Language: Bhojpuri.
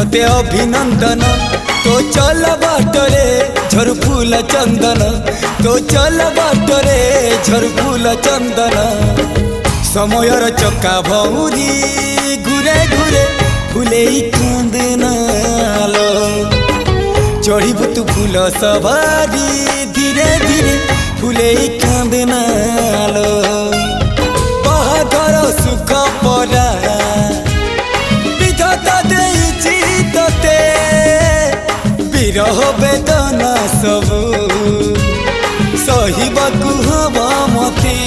तोते अभिनंदन तो चल बाटरे झर फूल चंदन तो चल बाटरे झर फूल चंदन समयर चक्का भौरी घुरे घुरे फुले कांदनालो चढ़ीबु तू फूल सवारी धीरे धीरे फुले कांदनालो बाहागर सुख परा विधाता देइछि तोते विरह वेदना सबु सहिबा कुहबा मते।